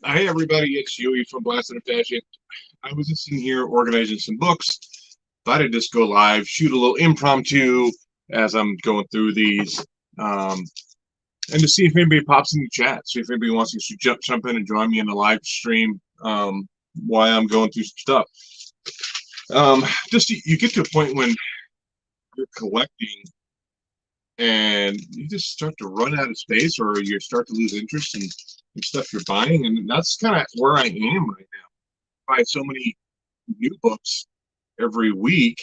Hey everybody, it's Yui from Blasted and Fashion. I was just in here organizing some books. Thought I'd just go live, shoot a little impromptu as I'm going through these, um, and to see if anybody pops in the chat. See if anybody wants to jump in and join me in the live stream while I'm going through some stuff. Just you get to a point when you're collecting and you just start to run out of space, or you start to lose interest in stuff you're buying, and that's kind of where I am right now. I buy so many new books every week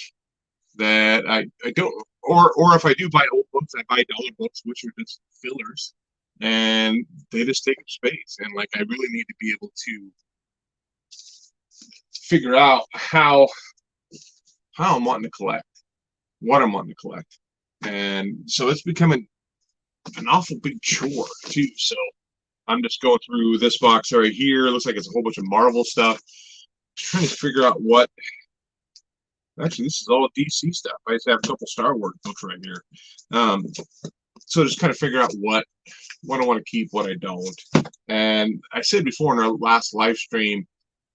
that I don't, or if I do buy old books, I buy dollar books, which are just fillers, and they just take up space. And like I really need to be able to figure out how I'm wanting to collect, what I'm wanting to collect, and so it's becoming an awful big chore too. So I'm just going through this box right here. It looks like it's a whole bunch of Marvel stuff. Just trying to figure out what. Actually, this is all DC stuff. I just have a couple Star Wars books right here. Um, so just kind of figure out what I want to keep, what I don't. And I said before in our last live stream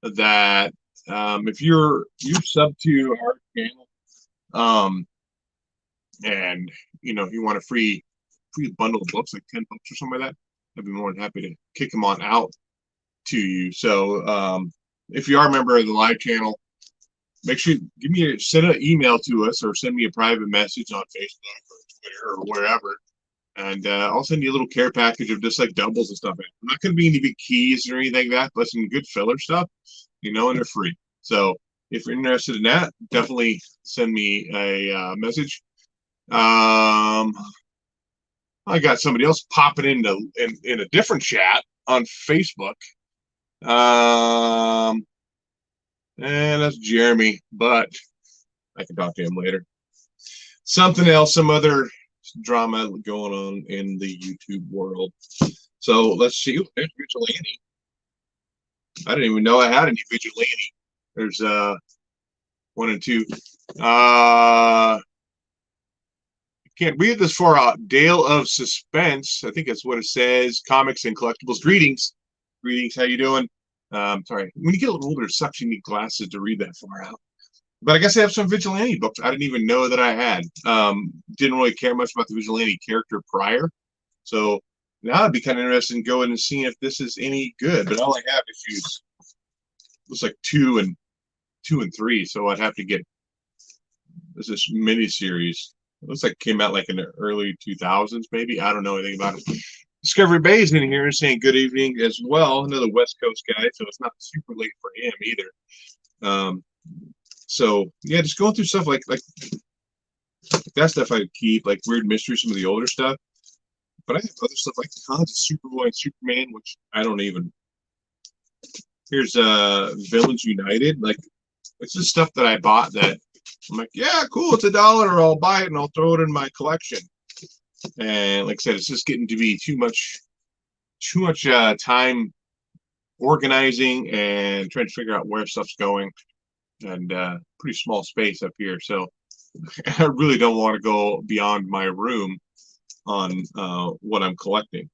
that if you sub to our channel, and you want a free bundle of books, like 10 books or something like that, I'd be more than happy to kick them on out to you. So if you are a member of the live channel, make sure send an email to us or send me a private message on Facebook or Twitter or wherever, and I'll send you a little care package of just like doubles and stuff. I'm not going to be any big keys or anything like that, but some good filler stuff, and they're free. So if you're interested in that, definitely send me a message. I got somebody else popping in a different chat on Facebook. And that's Jeremy, but I can talk to him later. Something else, some other drama going on in the YouTube world. So let's see. There's Vigilante. I didn't even know I had any Vigilante. There's 1 and 2. Can't read this far out. Dale of Suspense. I think that's what it says. Comics and collectibles. Greetings. Greetings. How you doing? Sorry. When you get a little older, it sucks. You need glasses to read that far out. But I guess I have some Vigilante books I didn't even know that I had. Didn't really care much about the Vigilante character prior. So now I'd be kind of interested in going and seeing if this is any good. But I only have issues. Looks like 2 and 3. So I'd have to get this mini series. It looks like it came out like in the early 2000s, maybe. I don't know anything about it. Discovery Bay is in here saying good evening as well. Another West Coast guy, so it's not super late for him either. So yeah, just going through stuff like that stuff I keep, like Weird Mystery, some of the older stuff. But I have other stuff like tons of Superboy and Superman, which I don't even. Here's Villains United. Like it's just stuff that I bought that I'm like, yeah, cool, it's $1, I'll buy it and I'll throw it in my collection. And like I said, it's just getting to be too much time organizing and trying to figure out where stuff's going. And pretty small space up here, so I really don't want to go beyond my room on what I'm collecting.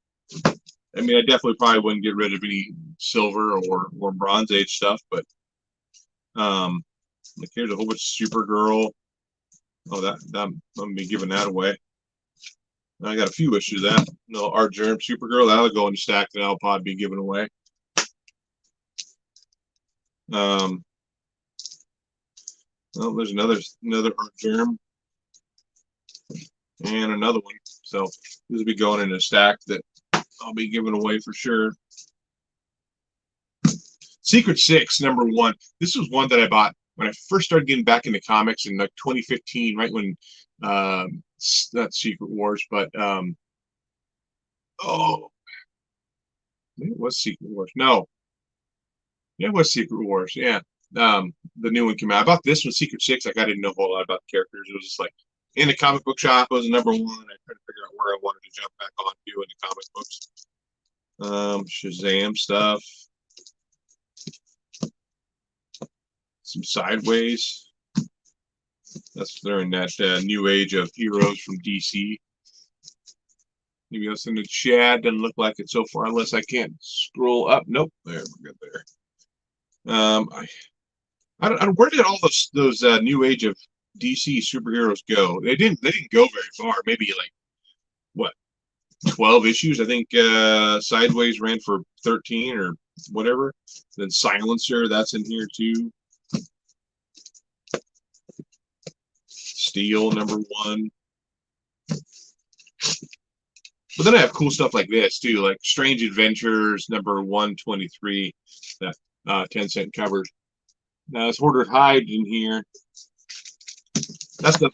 I mean, I definitely probably wouldn't get rid of any silver or Bronze Age stuff, but like here's a whole bunch of Supergirl. Oh, that I'm gonna be giving that away. I got a few issues of that. No, Art Germ Supergirl, that'll go in the stack that I'll probably be giving away. Well, there's another Art Germ and another one. So this will be going in a stack that I'll be giving away for sure. Secret Six, #1. This was one that I bought when I first started getting back into comics in like 2015, right when not Secret Wars, but oh, maybe it was Secret Wars. No, yeah, it was Secret Wars. Yeah, the new one came out. I bought this one, Secret Six. Like I didn't know a whole lot about the characters. It was just like in the comic book shop. It was #1. I tried to figure out where I wanted to jump back on to in the comic books. Shazam stuff. Some Sideways. They're in that new age of heroes from DC. Maybe else in the chat. Doesn't look like it so far, unless I can't scroll up. Nope, there, we're good there. Where did all those new age of DC superheroes go? They didn't go very far. Maybe like what, 12 issues? I think Sideways ran for 13 or whatever. Then Silencer, that's in here too. Steel #1. But then I have cool stuff like this too, like Strange Adventures #123, that 10-cent covers. Now it's Hoarder Hyde in here. That's the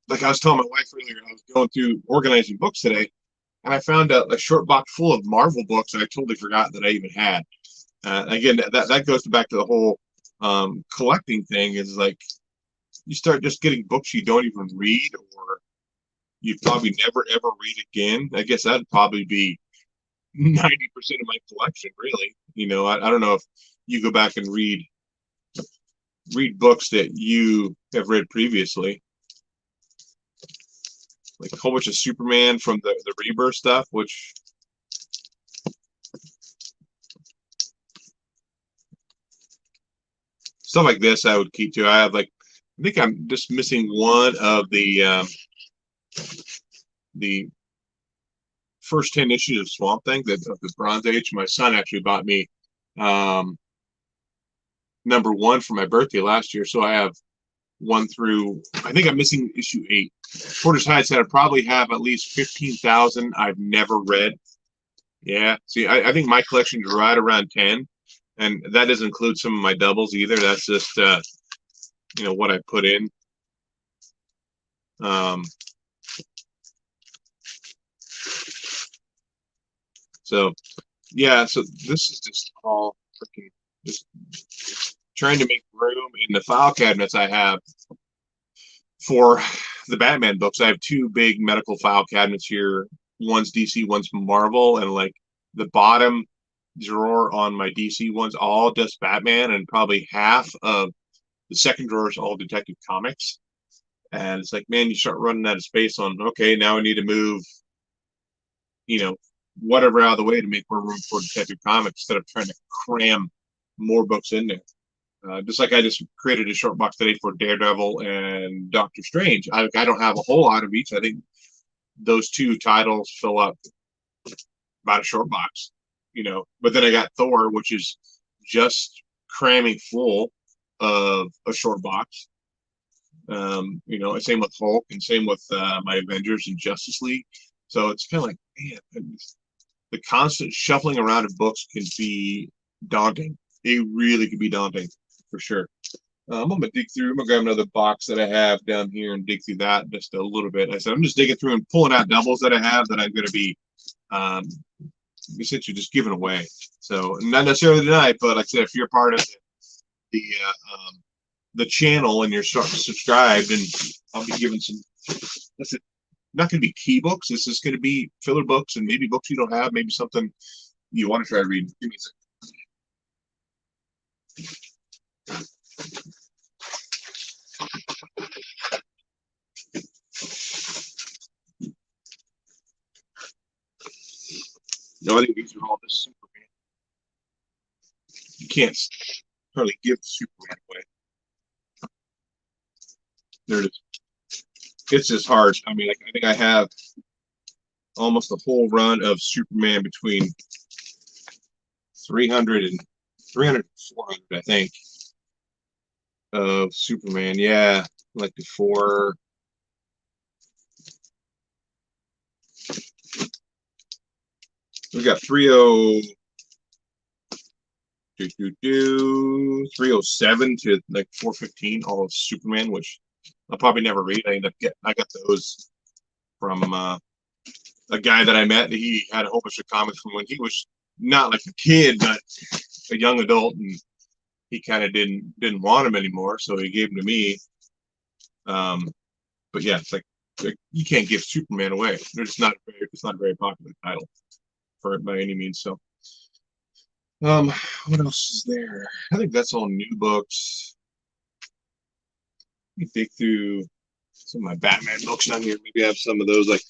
like I was telling my wife earlier, I was going through organizing books today, and I found a short box full of Marvel books that I totally forgot that I even had. Again, that goes back to the whole collecting thing. Is like you start just getting books you don't even read, or you probably never ever read again. I guess that'd probably be 90% of my collection, really. I don't know if you go back and read books that you have read previously, like a whole bunch of Superman from the Rebirth stuff, which stuff like this I would keep too. I think I'm just missing one of the first 10 issues of Swamp Thing, of the Bronze Age. My son actually bought me #1 for my birthday last year, so I have 1 through, I think I'm missing issue 8. Porter's Hyde said I probably have at least 15,000 I've never read. Yeah, see, I think my collection is right around 10, and that doesn't include some of my doubles either. That's just what I put in. So yeah, so this is just all freaking just trying to make room in the file cabinets I have for the Batman books. I have 2 big medical file cabinets here. One's DC, one's Marvel, and like the bottom drawer on my DC one's all just Batman, and probably half of the second drawer is all Detective Comics. And it's like, man, you start running out of space on, okay, now I need to move, whatever out of the way to make more room for Detective Comics instead of trying to cram more books in there. Just like I just created a short box today for Daredevil and Doctor Strange. I don't have a whole lot of each. I think those 2 titles fill up about a short box, But then I got Thor, which is just cramming full of a short box. Same with Hulk, and same with my Avengers and Justice League. So it's kind of like, man, the constant shuffling around of books can be daunting. It really can be daunting, for sure. I'm gonna dig through. I'm gonna grab another box that I have down here and dig through that just a little bit. I said I'm just digging through and pulling out doubles that I have that I'm gonna be essentially just giving away. So not necessarily tonight, but like I said, if you're part of the channel and you're subscribed, and I'll be giving some. That's it. Not going to be key books. This is going to be filler books and maybe books you don't have, maybe something you want to try reading. Give me a second. No, I think these are all just Superman. You can't hardly give Superman away. There it is. It's just hard. I mean, I think I have almost a whole run of Superman between 300 and 400, I think, of Superman. Yeah, like before. We got 307 to like 415, all of Superman, which I'll probably never read. I got those from a guy that I met. He had a whole bunch of comics from when he was not like a kid, but a young adult, and he kind of didn't want them anymore, so he gave them to me. But yeah, it's like you can't give Superman away. It's not a very popular title for it by any means. So, what else is there? I think that's all new books. Let me dig through some of my Batman books down here. Maybe I have some of those, like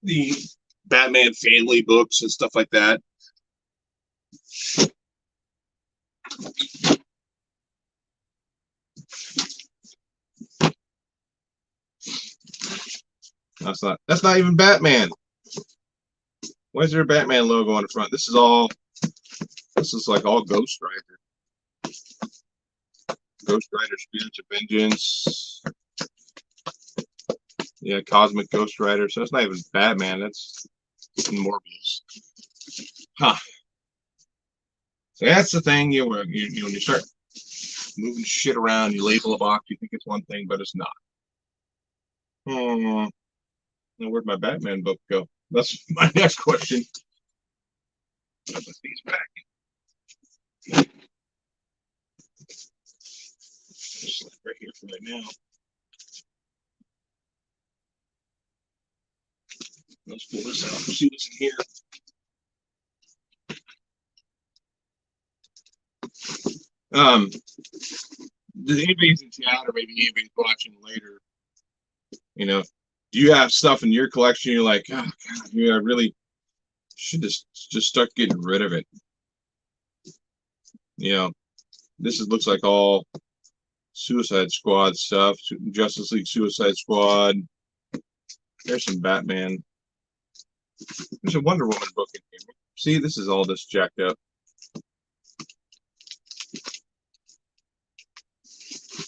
the Batman family books and stuff like that. That's not even Batman. Why is there a Batman logo on the front? This is like all Ghost Rider. Ghost Rider Spirits of Vengeance. Yeah, Cosmic Ghost Rider. So it's not even Batman. That's Morbius. Huh. So that's the thing. When you start moving shit around, you label a box, you think it's one thing, but it's not. Now where'd my Batman book go? That's my next question. I'll put these back. Just right here for right now. Let's pull this out and see what's in here. Does anybody's in chat or maybe anybody's watching later? Do you have stuff in your collection you're like, oh God, I really should just start getting rid of it? This looks like all Suicide Squad stuff, Justice League Suicide Squad. There's some Batman. There's a Wonder Woman book in here. See, this is all just jacked up.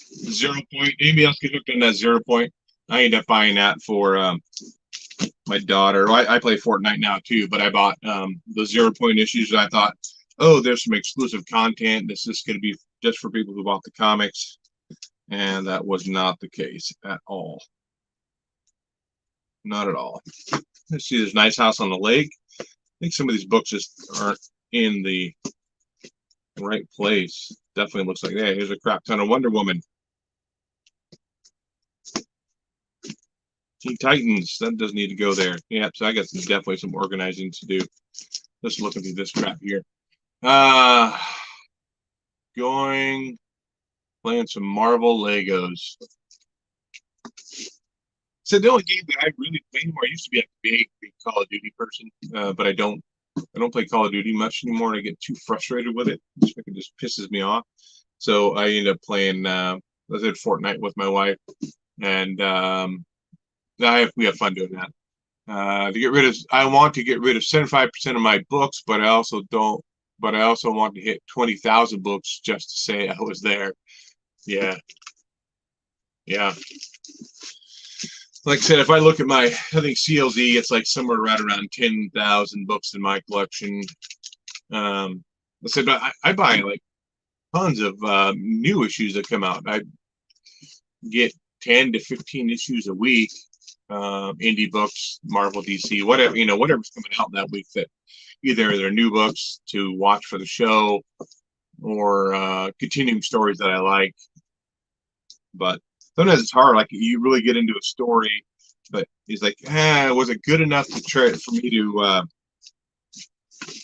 0 Point. Anybody else get hooked on that 0 Point? I ended up buying that for my daughter. I play Fortnite now too, but I bought the 0 Point issues. I thought, oh, there's some exclusive content. This is going to be just for people who bought the comics. And that was not the case at all. Not at all. Let's see, there's Nice House on the Lake. I think some of these books just aren't in the right place. Definitely looks like, yeah, here's a crap ton of Wonder Woman. Teen Titans, that doesn't need to go there. Yeah, so I got definitely some organizing to do. Let's look at this crap here. Playing some Marvel Legos. So the only game that I really play anymore, I used to be a big Call of Duty person, but I don't play Call of Duty much anymore. I get too frustrated with it. It just pisses me off. So I ended up playing, I did Fortnite with my wife, and we have fun doing that. I want to get rid of 75% of my books, but I also want to hit 20,000 books just to say I was there. Yeah. Like I said, if I look at I think CLZ, it's like somewhere right around 10,000 books in my collection. I said, but I buy like tons of new issues that come out. I get 10 to 15 issues a week, indie books, Marvel, DC, whatever, whatever's coming out that week that either they're new books to watch for the show or continuing stories that I like. But sometimes it's hard. Like you really get into a story, but he's like, was it good enough for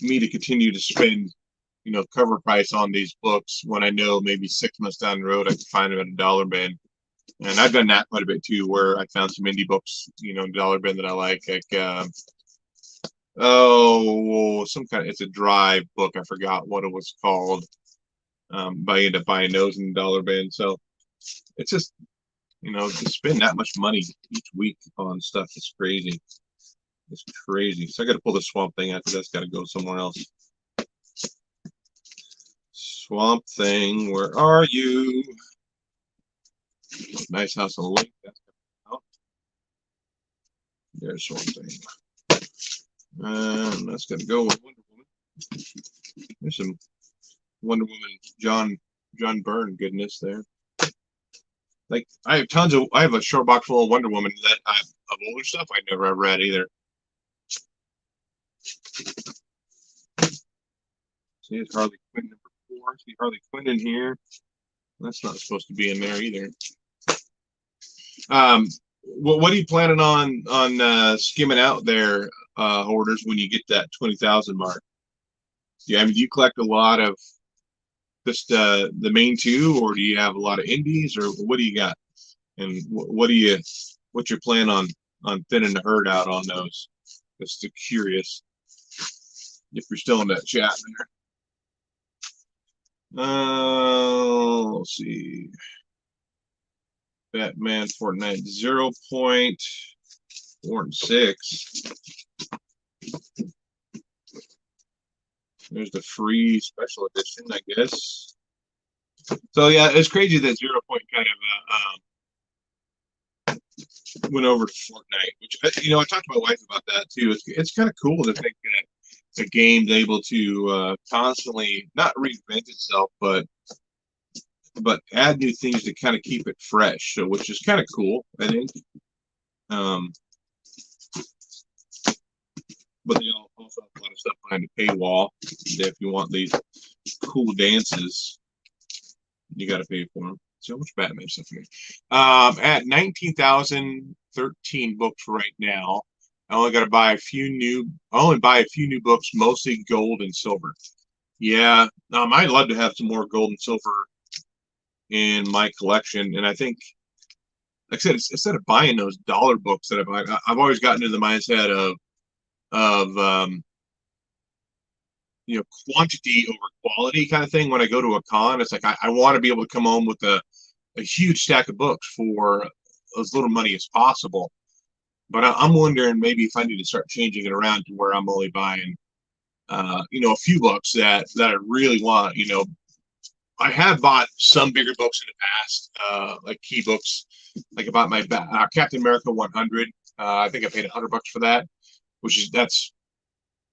me to continue to spend, cover price on these books when I know maybe 6 months down the road I can find them at a dollar bin. And I've done that quite a bit too, where I found some indie books, dollar bin that I like it's a Drive book. I forgot what it was called. But I ended up buying those in the dollar bin. So it's just, to spend that much money each week on stuff is crazy. It's crazy. So I got to pull the Swamp Thing out because that's got to go somewhere else. Swamp Thing, where are you? Nice House on the Lake. There's Swamp Thing. And that's going to go with Wonder Woman. There's some Wonder Woman John Byrne goodness there. Like I have a short box full of Wonder Woman that of older stuff I never have read either. See, it's Harley Quinn number 4. See Harley Quinn in here. That's not supposed to be in there either. What are you planning on skimming out there, hoarders, when you get that 20,000 mark? Yeah, do you collect a lot of just the main two, or do you have a lot of indies, or what do you got? And what's your plan on thinning the herd out on those? Just curious if you're still in that chat there. Let's see. Batman Fortnite 0.46. There's the free special edition, I guess. So yeah, it's crazy that 0 Point kind of went over to Fortnite, which I talked to my wife about that too. It's kind of cool to think that a game's able to constantly not reinvent itself, but add new things to kind of keep it fresh. So, which is kind of cool, I think. But they also have a lot of stuff behind the paywall. If you want these cool dances, you got to pay for them. So much Batman stuff here. At 19,013 books right now. I only got to buy a few new. I only buy a few new books, mostly gold and silver. Yeah, I'd love to have some more gold and silver in my collection, and I think, like I said, instead of buying those dollar books that I've always gotten into the mindset of quantity over quality kind of thing. When I go to a con, it's like I want to be able to come home with a huge stack of books for as little money as possible. But I'm wondering maybe if I need to start changing it around to where I'm only buying, a few books that I really want. I have bought some bigger books in the past, like key books. Like I bought my Captain America 100. I think I paid $100 for that,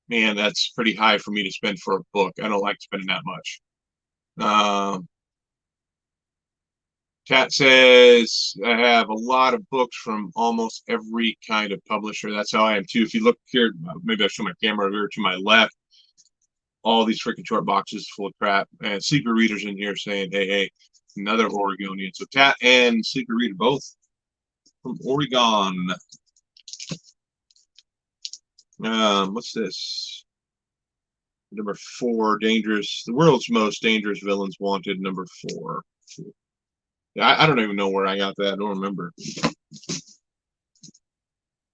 that's pretty high for me to spend for a book. I don't like spending that much. Kat says, I have a lot of books from almost every kind of publisher. That's how I am too. If you look here, maybe I'll show my camera over to my left. All these freaking short boxes full of crap. And Sleeper Reader's in here saying, hey, another Oregonian. So Kat and Sleeper Reader both from Oregon. What's this? Number 4, the world's most dangerous villains wanted, number 4. Yeah, I don't even know where I got that. I don't remember.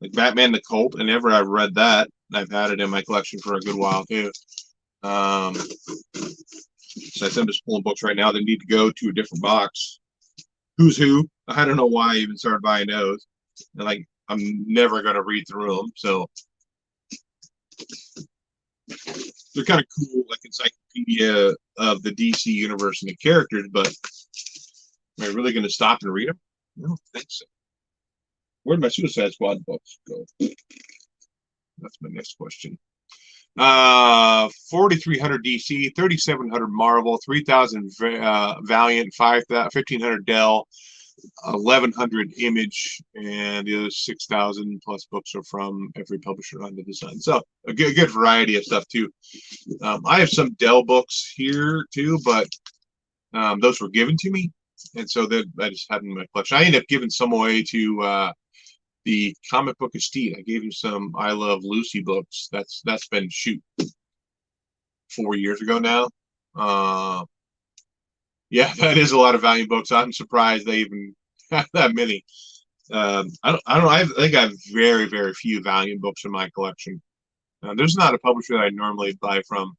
Like Batman the Cult, whenever I've read that, I've had it in my collection for a good while too. So I'm just pulling books right now that need to go to a different box. Who's Who? I don't know why I even started buying those. And like I'm never gonna read through them, so they're kind of cool, like encyclopedia of the DC universe and the characters. But am I really going to stop and read them? I don't think so. Where'd my Suicide Squad books go? That's my next question. 4,300 DC, 3,700 Marvel, 3,000 Valiant, 1,500 Dell, 1,100 Image, and the other 6,000 plus books are from every publisher under the sun. So a good variety of stuff too. I have some Dell books here too, but those were given to me, and so that I just had them in my collection. I ended up giving some away to the comic book estate. I gave him some I Love Lucy books. That's been 4 years ago now. Yeah, that is a lot of Valiant books. I'm surprised they even have that many. I don't know. I think I have very, very few Valiant books in my collection. There's not a publisher that I normally buy from,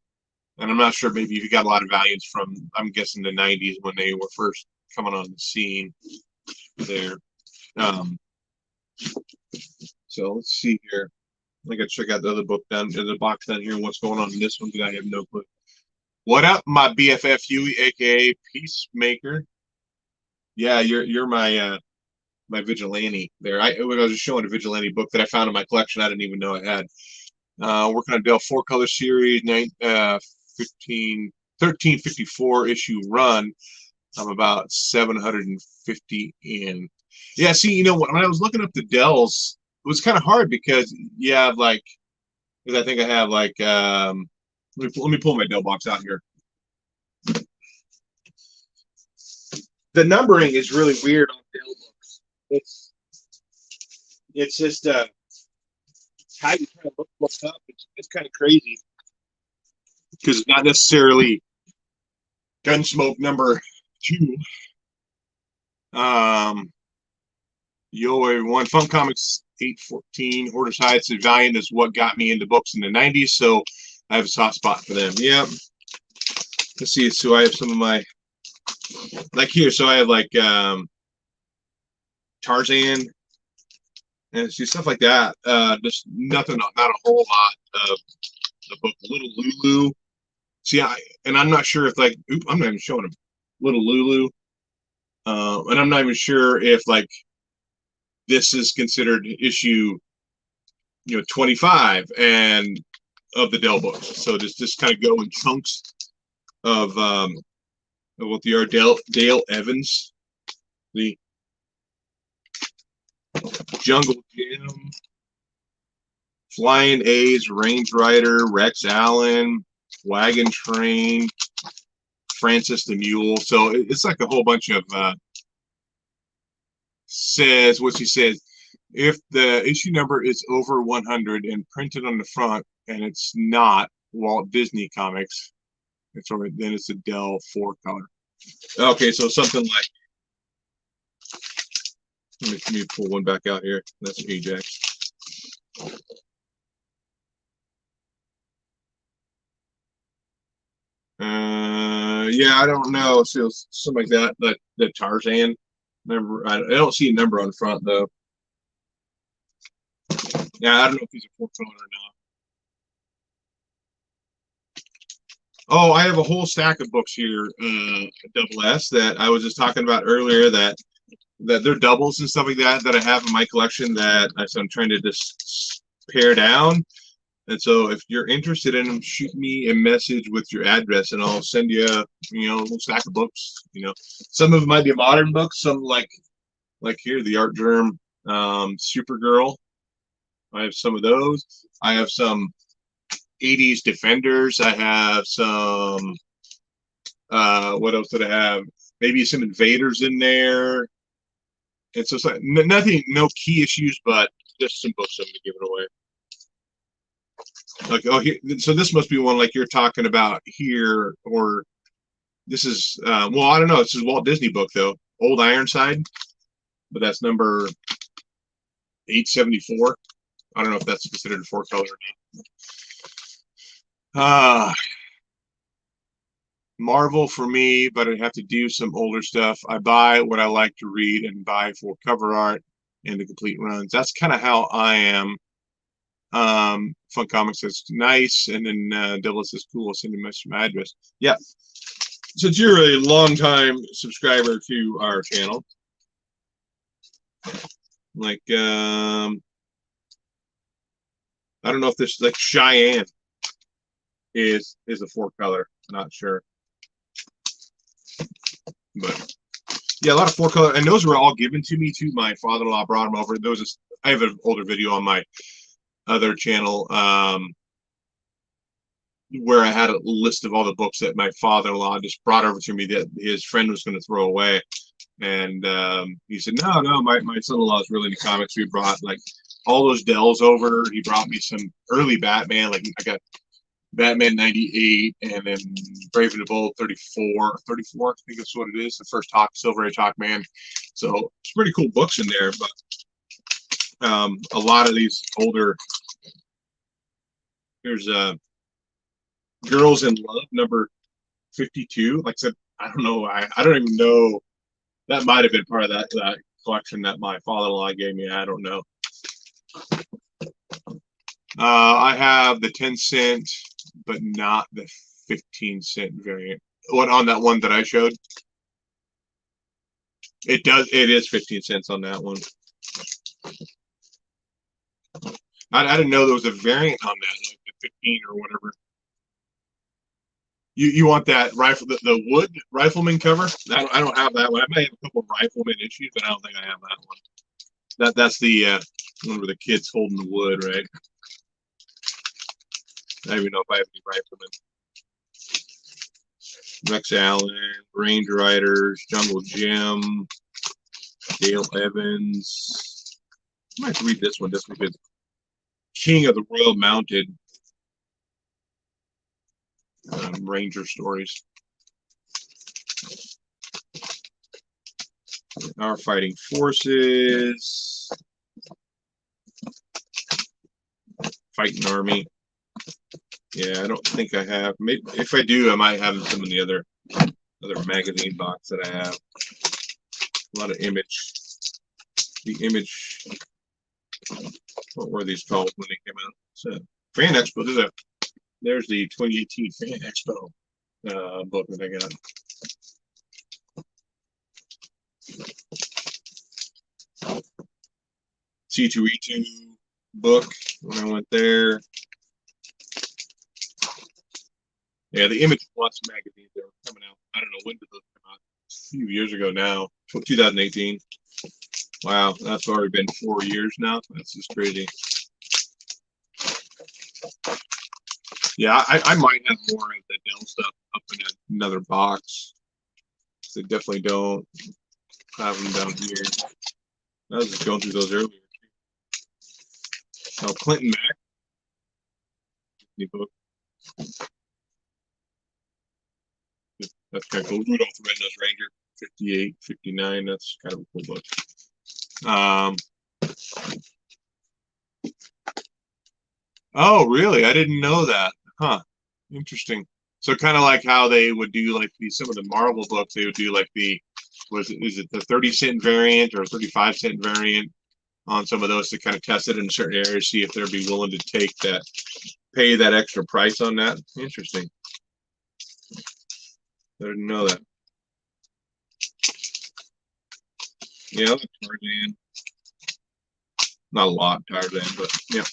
and I'm not sure. Maybe if you got a lot of Valiants from, I'm guessing the '90s when they were first coming on the scene. There. So let's see here. I gotta check out the other book down, the box down here. What's going on in this one? I have no clue. What up, my BFF Huey, aka Peacemaker? Yeah, you're my my vigilante there. I was just showing a vigilante book that I found in my collection. I didn't even know I had. Working on Dell 4-color series, 1354 issue run. I'm about 750 in. Yeah, see, when I was looking up the Dells, it was kind of hard because you have because I think I have let me pull my Dell box out here. The numbering is really weird on Dell books. It's just how you try to look books up. It's kind of crazy because it's not necessarily Gunsmoke number 2. Yo, everyone. Fun Comics 814. Hoarders Heights and Valiant is what got me into books in the 90s, so I have a soft spot for them. Yep. Let's see. So I have some of my, like here, so I have like Tarzan and see stuff like that. Just nothing, not a whole lot of the book. Little Lulu. See, and I'm not sure if like, I'm not even showing them. Little Lulu. And I'm not even sure if like this is considered issue 25 and of the Dell books. So just kind of go in chunks of what they are. Dale Evans, the Jungle Jim, Flying A's, Range Rider, Rex Allen, Wagon Train, Francis the Mule. So it's like a whole bunch of says what she says. If the issue number is over 100 and printed on the front, and it's not Walt Disney Comics, then it's a Dell 4-color. Okay, so something like, let me pull one back out here. That's Ajax. Yeah, I don't know. So something like that. The Tarzan number. I don't see a number on the front though. Yeah, I don't know if these are 4-color or not. Oh, I have a whole stack of books here, double S, that I was just talking about earlier. That they're doubles and stuff like that I have in my collection that I'm trying to just pare down. And so if you're interested in them, shoot me a message with your address and I'll send you a little stack of books. Some of them might be modern books, some like here, the Art Germ Supergirl. I have some of those. I have some 80s Defenders. I have some what else did I have? Maybe some Invaders in there. And so it's like nothing, no key issues, but just some books I'm giving away. Like, oh, here, so this must be one like you're talking about here, or this is well, I don't know. This is a Walt Disney book though, Old Ironside, but that's number 874. I don't know if that's considered a 4-color or not. Marvel for me, but I'd have to do some older stuff. I buy what I like to read and buy for cover art and the complete runs. That's kind of how I am. Fun Comics says nice, and then Double says cool. I'll send you my address. Yeah. Since you're a long-time subscriber to our channel, like I don't know if this like Cheyenne is a 4-color. Not sure, but yeah, a lot of 4-color, and those were all given to me too. My father-in-law brought them over. I have an older video on my other channel where I had a list of all the books that my father-in-law just brought over to me that his friend was going to throw away. And he said, no, my son-in-law is really into comics. We brought like all those Dells over. He brought me some early Batman. Like I got Batman 98 and then Brave and the Bold 34. I think that's what it is. The first Silver Age Hawkman. So it's pretty cool books in there. But a lot of these older, there's Girls in Love, number 52. Like I said, I don't know. I don't even know. That might have been part of that collection that my father-in-law gave me. I don't know. I have the 10-cent, but not the 15-cent variant. What on that one that I showed? It is 15 cents on that one. I didn't know there was a variant on that, like the 15 or whatever. You want that rifle, the wood rifleman cover? I don't have that one. I may have a couple of rifleman issues, but I don't think I have that one. That's the one where the kid's holding the wood, right? I don't even know if I have any riflemen. Rex Allen, Range Riders, Jungle Jim, Dale Evans. I might read this one just because King of the Royal Mounted Ranger stories. Our Fighting Forces. Fighting Army. Yeah, I don't think I have. Maybe if I do, I might have some in the other magazine box that I have. A lot of Image. The Image. What were these called when they came out? So, Fan Expo. There's the 2018 Fan Expo book that I got. C2E2 book when I went there. Yeah, the Image Plus magazines that were coming out. I don't know when did those come out. A few years ago now, 2018. Wow, that's already been 4 years now. That's just crazy. Yeah, I might have more of the Dell stuff up in another box. They definitely don't have them down here. I was just going through those earlier. Oh, Clinton Mack. Book. That's kind of cool. Rudolph the Red-Nosed Ranger, 58, 59. That's kind of a cool book. Oh, really? I didn't know that. Huh. Interesting. So kind of like how they would do like some of the Marvel books, they would do like is it the 30-cent variant or 35-cent variant on some of those to kind of test it in certain areas, see if they'd be willing to pay that extra price on that. Interesting. I didn't know that. Yeah, Tarzan. Not a lot, Tarzan, but yeah.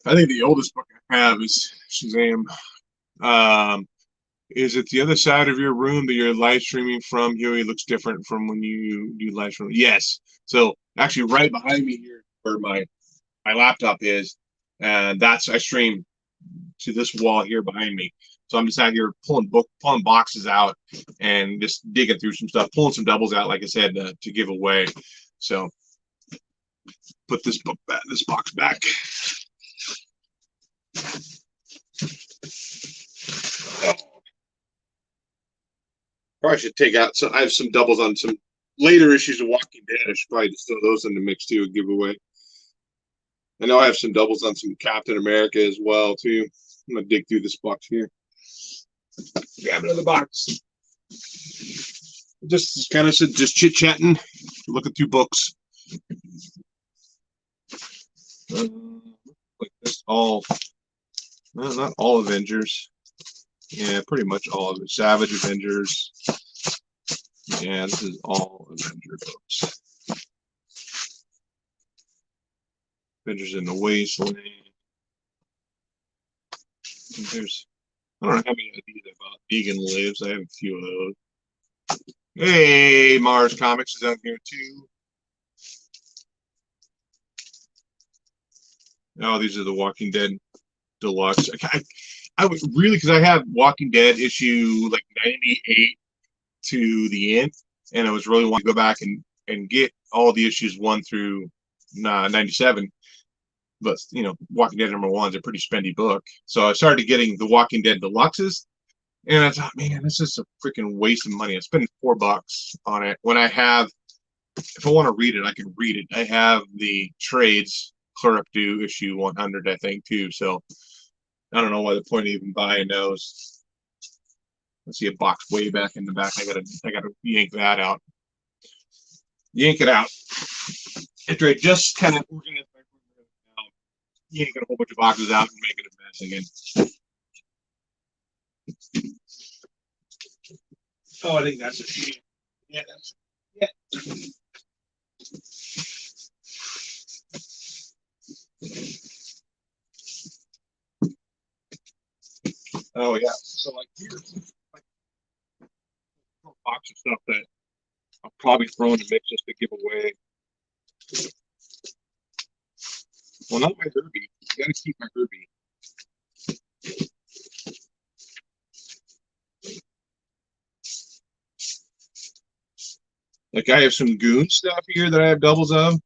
I think the oldest book I have is Shazam. Is it the other side of your room that you're live streaming from, Huey? Looks different from when you do live stream. Yes. So actually, right behind me here, where my laptop is, and I stream to this wall here behind me. So I'm just out here pulling boxes out and just digging through some stuff, pulling some doubles out, like I said, to give away. So put this box back. Probably should take out. So I have some doubles on some later issues of Walking Dead. I should probably just throw those in the mix too and give away. I know I have some doubles on some Captain America as well too. I'm gonna dig through this box here. Grab another box. Just kind of just chit chatting, looking through books. Like this, not all Avengers. Yeah, pretty much all of it. Savage Avengers. Yeah, this is all Avenger books. Avengers in the Wasteland. I don't know how many ideas about Negan Lives. I have a few of those. Hey, Mars Comics is out here too. Oh, these are the Walking Dead Deluxe. I would really, because I have Walking Dead issue like 98 to the end, and I was really wanting to go back and get all the issues 1 through 97. But Walking Dead #1 is a pretty spendy book, so I started getting the Walking Dead Deluxes, and I thought, man, this is a freaking waste of money. I spent $4 on it when if I want to read it, I can read it. I have the trades, Impromptu issue 100, I think, too. So I don't know why the point of even buying those. I see a box way back in the back. I gotta yank that out. Yank it out. After I just kind of organize my room now, yanking a whole bunch of boxes out and making a mess again. Oh, I think that's it. Yeah, that's it. Oh yeah. So like here's like a box of stuff that I'll probably throw in the mix just to give away. Well, not my Herbie. You gotta keep my Herbie. Like I have some Goon stuff here that I have doubles of. I'm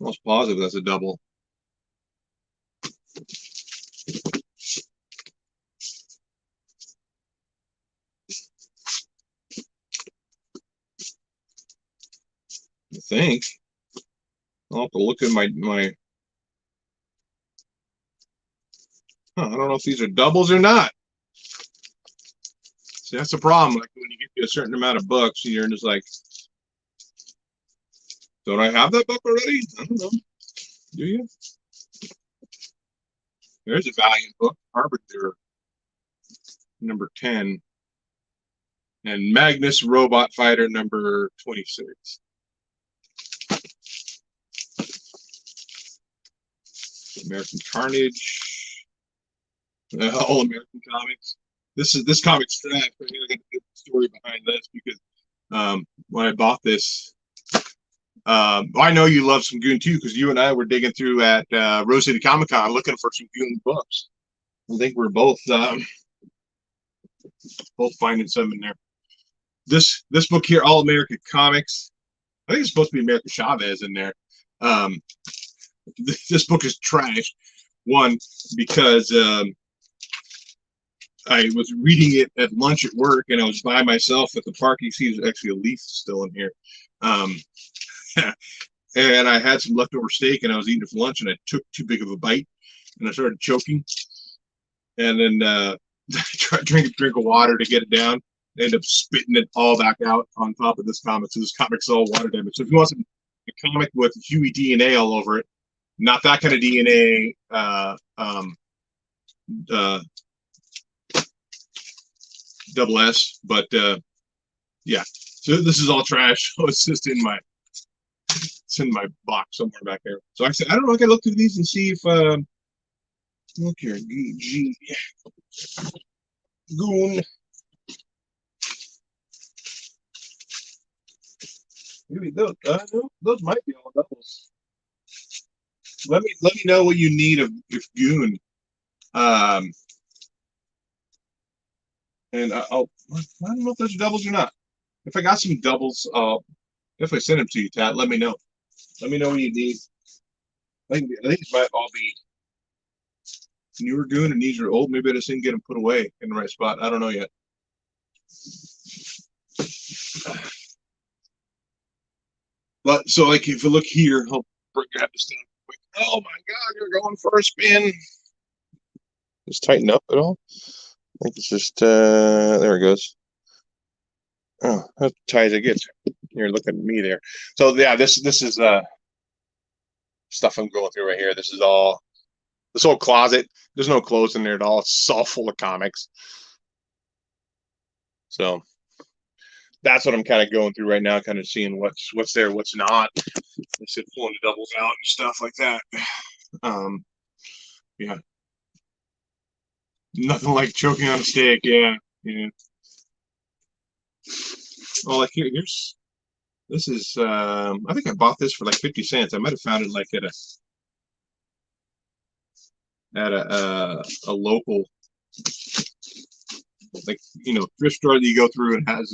almost positive that's a double. I think. I'll have to look at my I don't know if these are doubles or not. See, that's the problem. Like when you get to a certain amount of books, you're just like, don't I have that book already? I don't know. Do you? There's a Valiant book, Harbinger, number 10, and Magnus Robot Fighter, number 26. American Carnage, All American Comics. This comic's trash. I got a good story behind this because when I bought this, I know you love some Goon too because you and I were digging through at Rose City Comic Con looking for some Goon books. I think we're both finding some in there. This book here, All American Comics. I think it's supposed to be America Chavez in there. This book is trash. One, because I was reading it at lunch at work, and I was by myself at the park. You see, there's actually a leaf still in here. And I had some leftover steak, and I was eating it for lunch, and I took too big of a bite, and I started choking. And then tried to drink of water to get it down. I ended up spitting it all back out on top of this comic. So this comic's all water damage. So if you want a comic with Huey DNA all over it, not that kind of DNA, double S, but yeah. So this is all trash. So it's just in my box somewhere back there. So I said, I don't know. I gotta look through these and see if look here, Goon. Maybe those might be all doubles. Let me know what you need of Goon. And I don't know if those are doubles or not. If I got some doubles, if I send them to you, Tat, let me know. Let me know what you need. I think these might all be newer Goon, and these are old. Maybe I just didn't get them put away in the right spot. I don't know yet. But so, like, if you look here, I'll grab this down quick. Oh my God, you're going for a spin. Just tighten up at all. I think it's just there it goes. Oh, how tight as it gets. You're looking at me there. So yeah, this is stuff I'm going through right here. This is all this whole closet. There's no clothes in there at all. It's all full of comics. So that's what I'm kind of going through right now, kind of seeing what's there, what's not. I said pulling the doubles out and stuff like that. Yeah. Nothing like choking on a steak. Yeah. Oh, like here's this is I think I bought this for like 50 cents. I might have found it like at a local, like, thrift store that you go through and has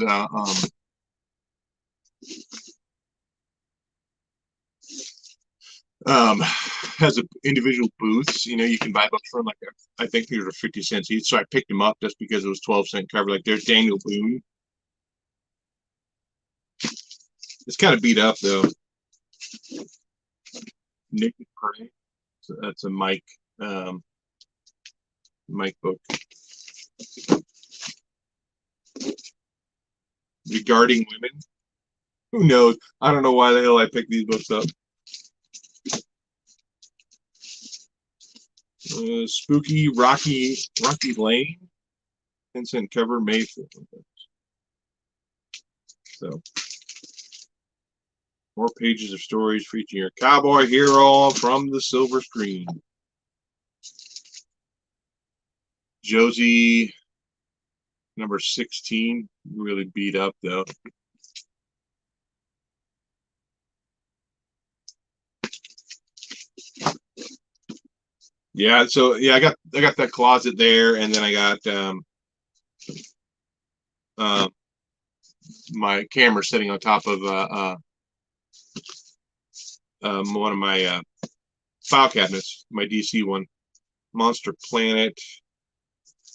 has individual booths. You can buy books from, like, I think these are 50 cents each. So I picked them up just because it was 12-cent cover. Like, there's Daniel Boone. It's kind of beat up though. Nick Prey. So that's a Mike book. Regarding Women. Who knows? I don't know why the hell I picked these books up. Spooky Rocky Lane. 10-cent cover, May 4th. So, more pages of stories featuring your cowboy hero from the silver screen. Josie, number 16, really beat up though. Yeah, so yeah, I got that closet there, and then I got my camera sitting on top of one of my file cabinets, my DC one, Monster Planet.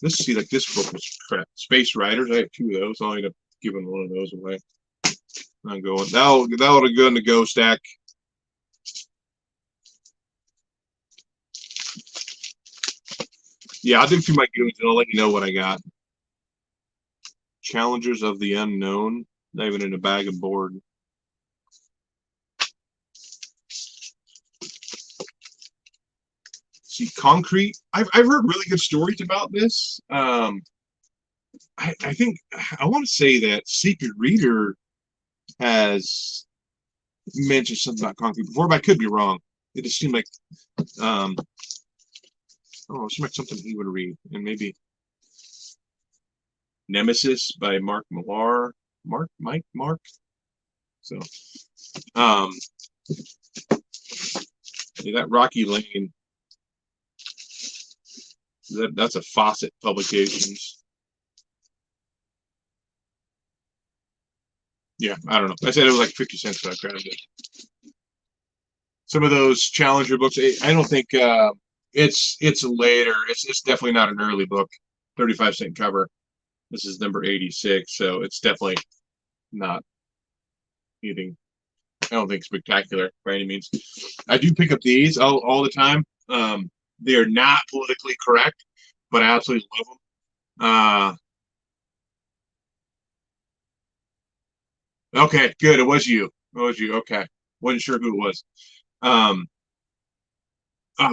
This book was crap. Space Riders. I have 2 of those. I'll end up giving one of those away. I'm going. That'll go in the go stack. Yeah, I'll do through my goons and I'll let you know what I got. Challengers of the Unknown. Not even in a bag of board. See, Concrete. I've heard really good stories about this. I think I want to say that Secret Reader has mentioned something about Concrete before, but I could be wrong. It just seemed like it seemed like something he would read, and maybe Nemesis by Mark Millar. Mark. So, um, yeah, that Rocky Lane. That's a Fawcett Publications. Yeah, I don't know. I said it was like 50 cents, but I grabbed it. Some of those Challenger books, I don't think it's later. It's definitely not an early book. 35-cent cover. This is number 86, so it's definitely not anything. I don't think spectacular by any means. I do pick up these all the time. They are not politically correct, but I absolutely love them. Okay, good. It was you. It was you. Okay, wasn't sure who it was. Um,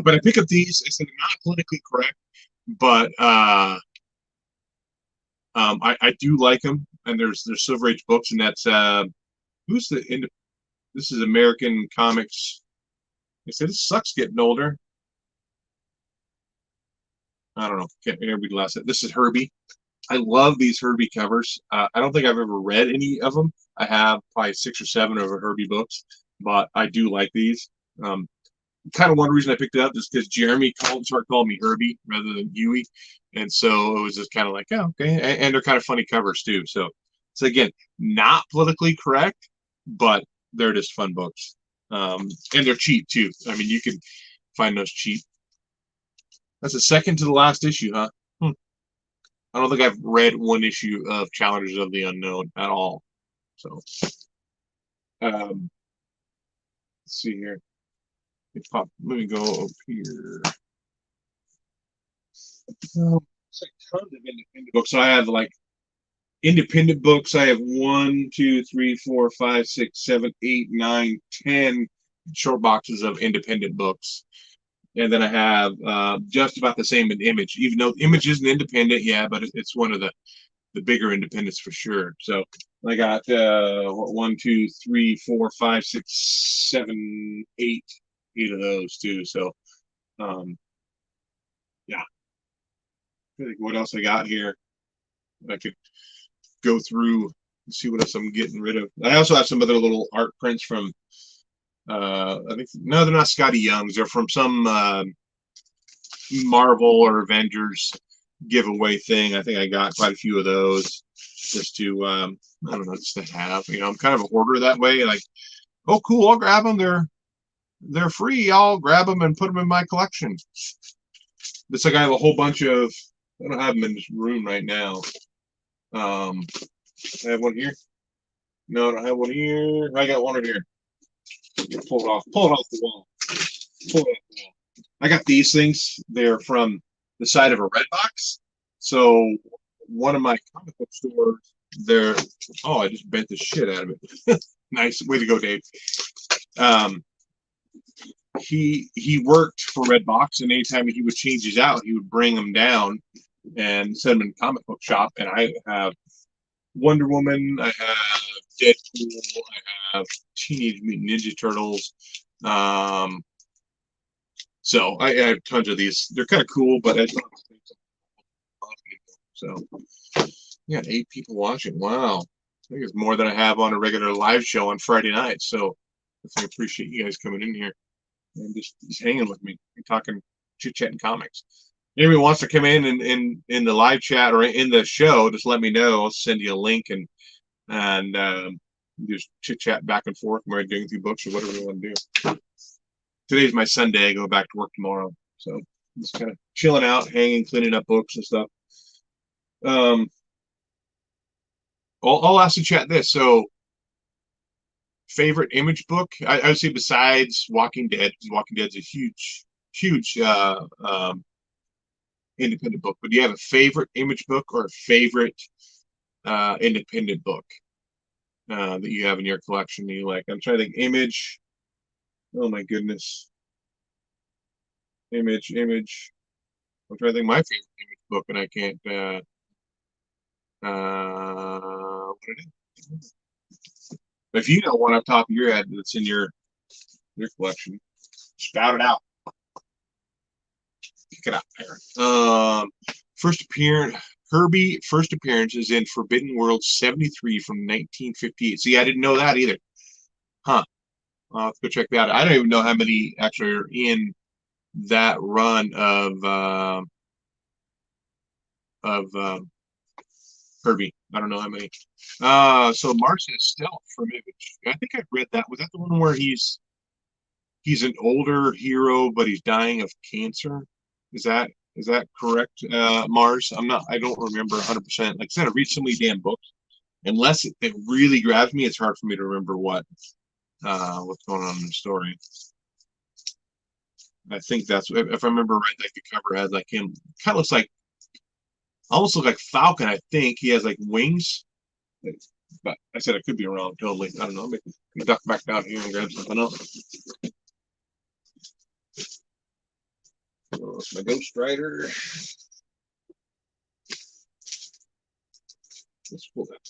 but I pick up these. I said they're not politically correct, but I do like them. And there's Silver Age books, and that's who's the this is American Comics. I said it sucks getting older. I don't know. Can't read the last. This is Herbie. I love these Herbie covers. I don't think I've ever read any of them. I have probably 6 or 7 of Herbie books, but I do like these. Kind of one reason I picked it up is because Jeremy started calling me Herbie rather than Huey, and so it was just kind of like, oh, okay. And they're kind of funny covers too. So again, not politically correct, but they're just fun books, and they're cheap too. I mean, you can find those cheap. That's the second to the last issue, huh? I don't think I've read one issue of Challengers of the Unknown at all. So, let's see here. Let me go up here. It's like tons of independent books. So I have like independent books. I have 1, 2, 3, 4, 5, 6, 7, 8, 9, 10 short boxes of independent books. And then I have just about the same in Image, even though Image isn't independent, yeah, but it's one of the bigger independents for sure. So I got 1, 2, 3, 4, 5, 6, 7, 8 of those too. So yeah, I think what else I got here? I could go through and see what else I'm getting rid of. I also have some other little art prints from I think no, they're not Scotty Young's. They're from some Marvel or Avengers giveaway thing. I think I got quite a few of those just to I don't know, just to have. I'm kind of a hoarder that way. Like, oh, cool, I'll grab them. They're free. I'll grab them and put them in my collection. It's like I have a whole bunch of. I don't have them in this room right now. I have one here. No, I don't have one here. I got one right here. Pull it off. Pull it off the wall. Pull it off the wall. I got these things. They're from the side of a Redbox. So one of my comic book stores, they're. Oh, I just bent the shit out of it. Nice way to go, Dave. He worked for Redbox, and anytime he would change these out, he would bring them down and set them in comic book shop. And I have Wonder Woman, I have Deadpool, I have Teenage Mutant Ninja Turtles. So I have tons of these. They're kind of cool, but I don't so you got 8 people watching. Wow. I think it's more than I have on a regular live show on Friday night. So I appreciate you guys coming in here and just hanging with me and talking, chit-chatting comics. Anybody wants to come in the live chat or in the show, just let me know. I'll send you a link and just chit-chat back and forth when we're doing through books or whatever you want to do. Today's my Sunday. I go back to work tomorrow. So just kind of chilling out, hanging, cleaning up books and stuff. I'll ask the chat this. So favorite Image book? I would say besides Walking Dead, because Walking Dead's a huge independent book. But do you have a favorite Image book or a favorite independent book that you have in your collection that you like? I'm trying to think. Image. Oh my goodness. Image. I'm trying to think my favorite Image book, and I can't. What it is. If you know one off the top of your head that's in your collection, spout it out. Kick it out there. First appearance. Herbie first appearance is in Forbidden World 73 from 1958. See, I didn't know that either. Huh. I'll have to go check that out. I don't even know how many actually are in that run of Herbie. I don't know how many. So Martian is Stealth from Image. I think I read that. Was that the one where he's an older hero, but he's dying of cancer? Is that correct, Mars? I don't remember 100%. Like I said, I read so many damn books. Unless it really grabs me, it's hard for me to remember what's going on in the story. I think that's if I remember right, like the cover has like him kind of looks like almost look like Falcon. I think he has like wings. But I said I could be wrong totally. I don't know. Maybe duck back down here and grab something else. Oh, it's my Ghost Rider. Let's pull that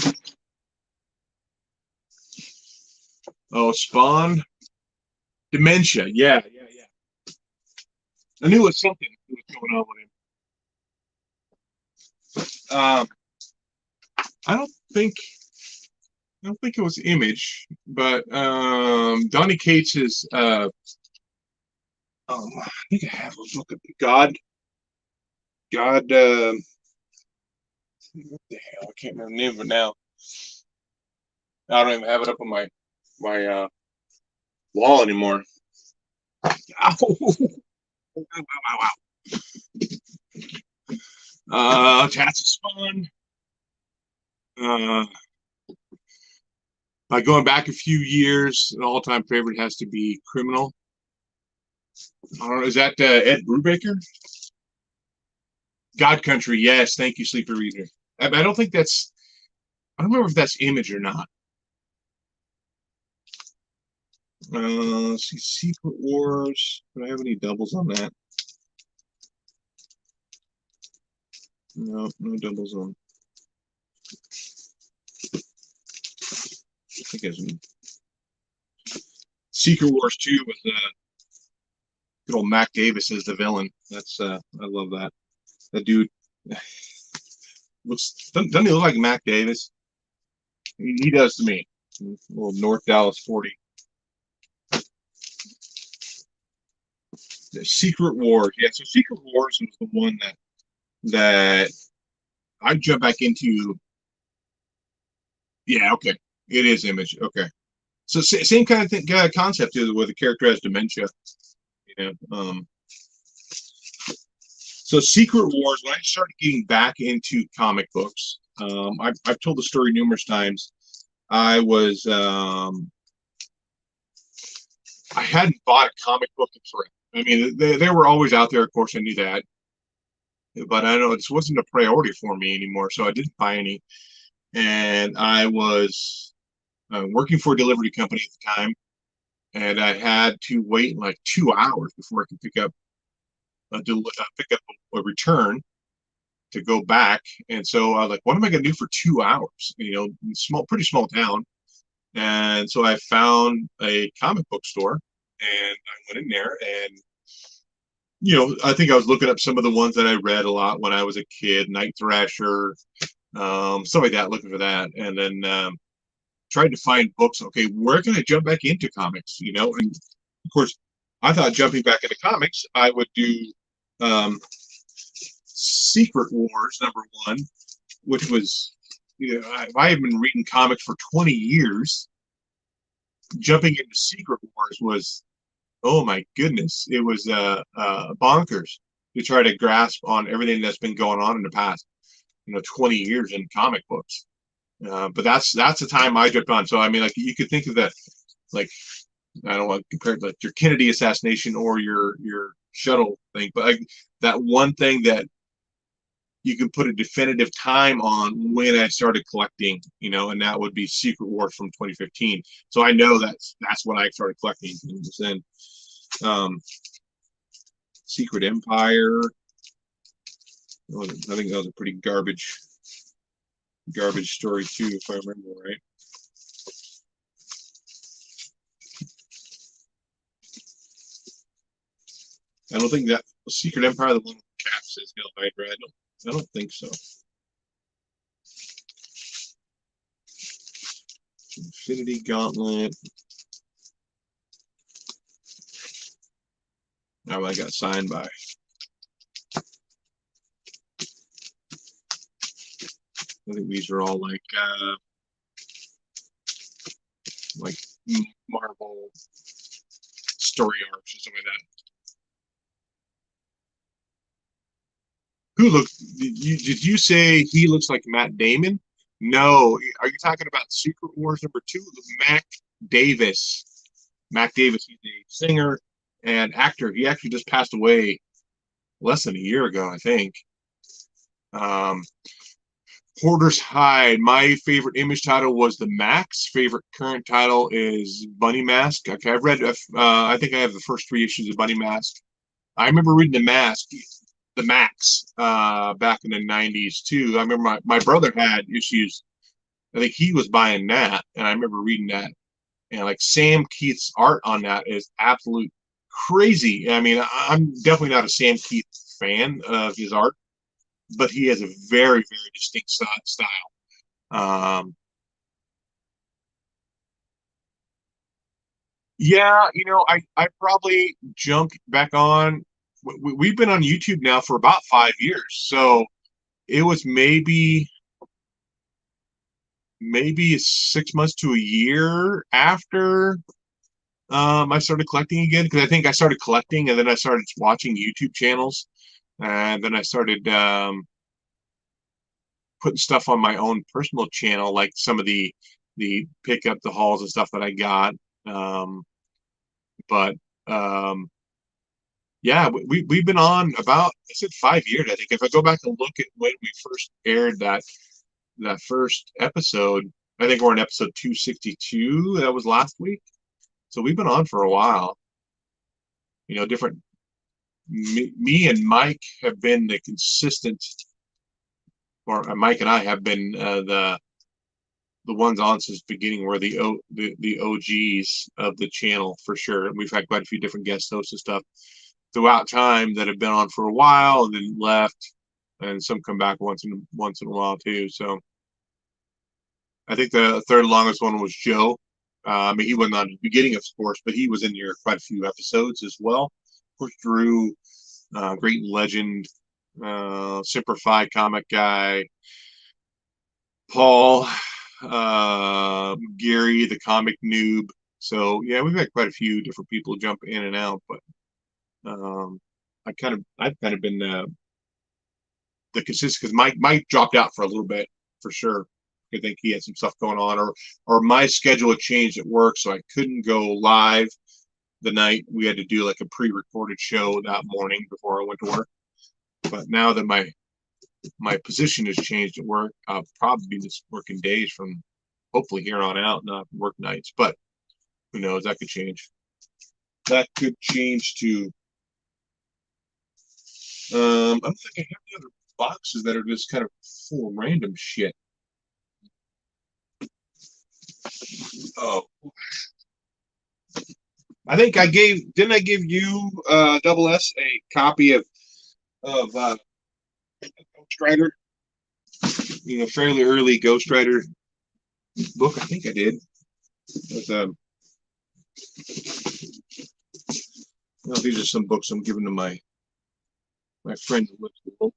out. Oh, Spawn. Dementia. Yeah. I knew it was something that was going on with him. I don't think it was Image, but Donny Cates is I think I have a book of God what the hell? I can't remember the name of it now. I don't even have it up on my wall anymore. Ow. Wow. Tats of Spawn. Going back a few years, an all-time favorite has to be Criminal. I don't know, is that Ed Brubaker? God Country, yes. Thank you, Sleeper Reader. I don't think that's. I don't remember if that's Image or not. Let's see, Secret Wars. Do I have any doubles on that? No doubles on. I think it's Secret Wars 2 with good old Mac Davis as the villain. That's I love that. That dude doesn't he look like Mac Davis? He does to me. A little North Dallas 40. The Secret Wars. Yeah, so Secret Wars was the one that I jumped back into. Yeah, okay. It is Image. Okay. So same kind of thing, concept is where the character has dementia. You know, so Secret Wars. When I started getting back into comic books, I've told the story numerous times. I hadn't bought a comic book in forever. I mean, they were always out there. Of course, I knew that, but I know this wasn't a priority for me anymore, so I didn't buy any. And I was working for a delivery company at the time, and I had to wait like 2 hours before I could pick up a return to go back. And so I was like, what am I going to do for 2 hours? Pretty small town. And so I found a comic book store, and I went in there, and I think I was looking up some of the ones that I read a lot when I was a kid, Night Thrasher, stuff like that, looking for that, and then tried to find books. Okay, where can I jump back into comics? And of course, I thought jumping back into comics, I would do Secret Wars #1, which was, I had been reading comics for 20 years. Jumping into Secret Wars was, oh my goodness, it was bonkers to try to grasp on everything that's been going on in the past, 20 years in comic books. But that's the time I jumped on. So I mean, like you could think of that, like I don't want to compare it to like your Kennedy assassination or your shuttle thing, but like that one thing that you can put a definitive time on when I started collecting, you know, and that would be Secret Wars from 2015. So I know that's when I started collecting. And then um, Secret Empire. I think that was a pretty garbage story too, if I remember right. I don't think that Secret Empire, the one with Cap says Hail Hydra. I don't think so. Infinity Gauntlet. Now I got signed by. I think these are all like Marvel story arcs or something like that. Who looks? Did you say he looks like Matt Damon? No. Are you talking about Secret Wars #2? Mac Davis. Mac Davis. He's a singer and actor. He actually just passed away less than a year ago, I think. Um, Hoarder's Hide. My favorite image title was the Max. Favorite current title is Bunny Mask. Okay, I've read. I think I have the first 3 issues of Bunny Mask. I remember reading the Max, back in the '90s too. I remember my brother had issues. I think he was buying that, and I remember reading that. And like Sam Keith's art on that is absolute crazy. I mean, I'm definitely not a Sam Keith fan of his art, but he has a very distinct style. Um, yeah, you know, I probably jumped back on. We've been on YouTube now for about 5 years, so it was maybe 6 months to a year after I started collecting again, because I think I started collecting and then I started watching YouTube channels, and then I started putting stuff on my own personal channel, like some of the pick up the hauls and stuff that I got. Um, but um, yeah, we've been on about, I said 5 years. I think if I go back and look at when we first aired that first episode, I think we're on episode 262. That was last week. So we've been on for a while. You know, different. Me and Mike have been the consistent, or Mike and I have been the ones on since the beginning. Were the OGs of the channel for sure. And we've had quite a few different guest hosts and stuff throughout time that have been on for a while and then left, and some come back once in a while too. So I think the third longest one was Joe. I mean, he wasn't on the beginning of sports, but he was in here quite a few episodes as well. Of course, Drew, great legend, Simplify comic guy, Paul, Gary, the comic noob. So yeah, we've had quite a few different people jump in and out, but I've kind of been the consistent, because Mike dropped out for a little bit for sure. I think he had some stuff going on, or my schedule had changed at work, so I couldn't go live the night. We had to do like a pre-recorded show that morning before I went to work. But now that my position has changed at work, I'll probably be just working days from hopefully here on out, not work nights. But who knows? That could change. That could change too. I don't think I have any other boxes that are just kind of full of random shit. Oh, I think didn't I give you Double S a copy of Ghost Rider? You know, fairly early Ghost Rider book. I think I did. With, well, these are some books I'm giving to my friend who lives in Local.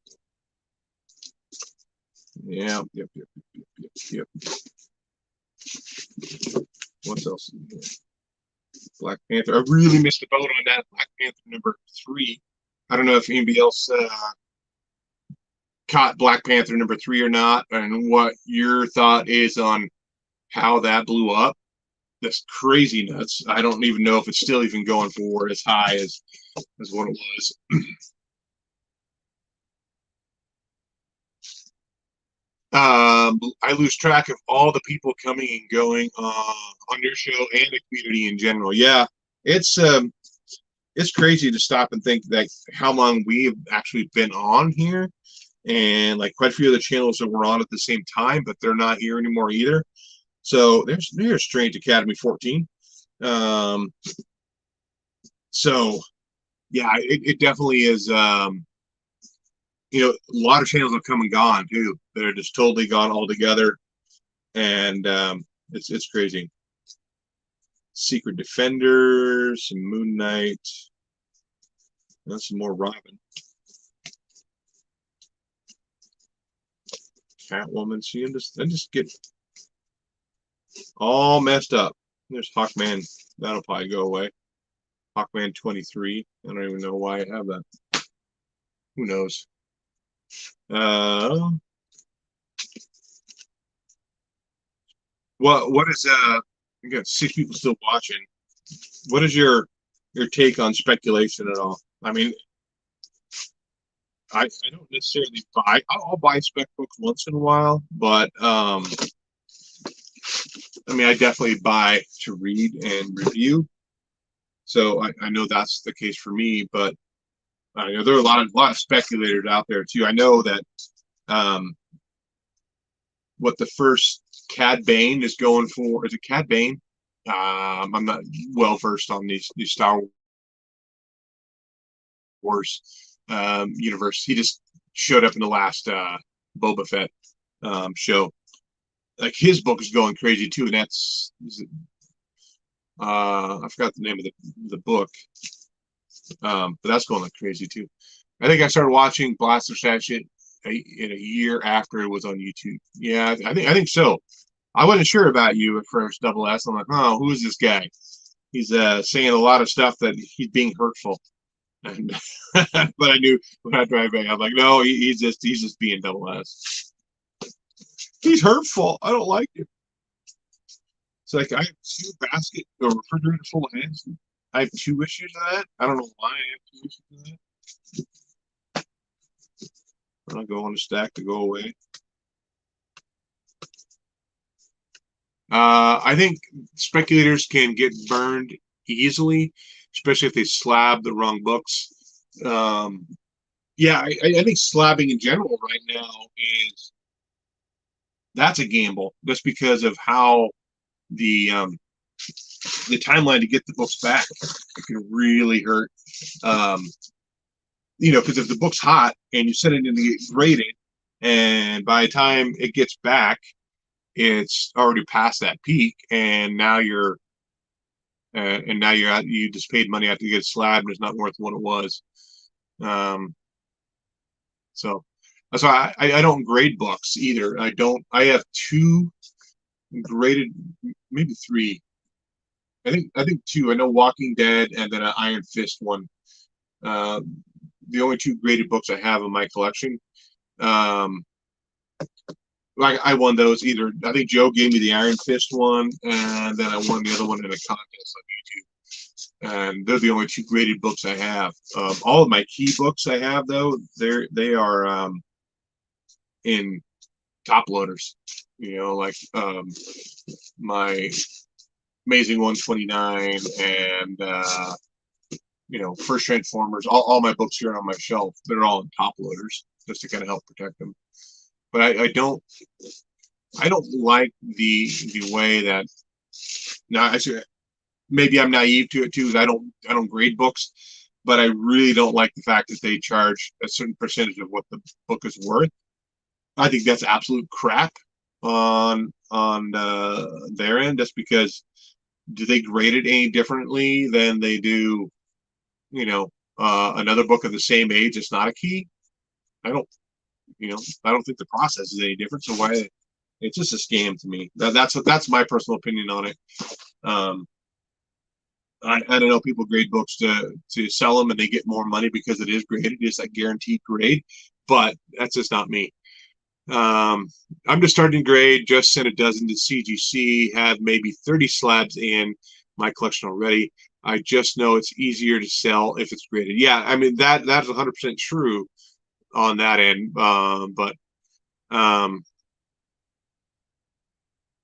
Yeah, yep. What else? Black Panther. I really missed the boat on that. Black Panther #3. I don't know if anybody else caught Black Panther #3 or not, and what your thought is on how that blew up. That's crazy nuts. I don't even know if it's still even going for as high as what it was. I lose track of all the people coming and going on your show and the community in general. Yeah, it's it's crazy to stop and think that how long we've actually been on here, and like quite a few of the channels that were on at the same time, but they're not here anymore either. So there's Strange Academy 14. Um, so yeah, it definitely is. A lot of channels have come and gone too. They're just totally gone altogether, and it's crazy. Secret Defenders, some Moon Knight, and some more Robin, Catwoman. See, I just get all messed up. There's Hawkman. That'll probably go away. Hawkman 23. I don't even know why I have that. Who knows? What is we got 6 people still watching. What is your take on speculation at all? I mean, I don't necessarily buy. I'll buy spec books once in a while, but I mean, I definitely buy to read and review. So I know that's the case for me, but you know, there are a lot of speculators out there too. I know that what the first Cad Bane is going for. Is it Cad Bane? I'm not well versed on these Star Wars universe. He just showed up in the last Boba Fett show. Like his book is going crazy too, and that's I forgot the name of the book, but that's going like crazy too. I think I started watching Blaster Shit in a year after it was on YouTube. Yeah, I think so. I wasn't sure about you at first, Double S. I'm like, oh, who is this guy? He's saying a lot of stuff that he's being hurtful. And but I knew when I drive by, I'm like, no, he's just being Double S. He's hurtful. I don't like him. It's like I have 2 basket or refrigerator full of hands. I have 2 issues of that. I don't know why I have 2 issues of that. I'll go on a stack to go away. I think speculators can get burned easily, especially if they slab the wrong books. Yeah, I think slabbing in general right now that's a gamble, just because of how the timeline to get the books back. It can really hurt. Because if the book's hot and you send it in to get graded, and by the time it gets back, it's already past that peak, and now you're out. You just paid money after you get it slabbed, and it's not worth what it was. So that's why I don't grade books either. I have 2 graded, maybe 3. I think 2. I know Walking Dead and then an Iron Fist one. The only 2 graded books I have in my collection. Like I won those either. I think Joe gave me the Iron Fist one, and then I won the other one in a contest on YouTube. And they're the only 2 graded books I have. All of my key books I have though, they are in top loaders. Like my Amazing 129 and First Transformers. All my books here on my shelf, they're all in top loaders just to kind of help protect them. But I don't like the way that now. Actually, maybe I'm naive to it too. I don't grade books, but I really don't like the fact that they charge a certain percentage of what the book is worth. I think that's absolute crap on their end, just because do they grade it any differently than they do, another book of the same age? It's not a key. I don't think the process is any different. So why? It's just a scam to me. That's my personal opinion on it. I don't know. People grade books to sell them, and they get more money because it is graded. It's that guaranteed grade. but that's just not me. I'm just starting to grade, just sent a dozen to CGC, have maybe 30 slabs in my collection already. I just know it's easier to sell if it's graded. Yeah, I mean that's 100% true on that end. But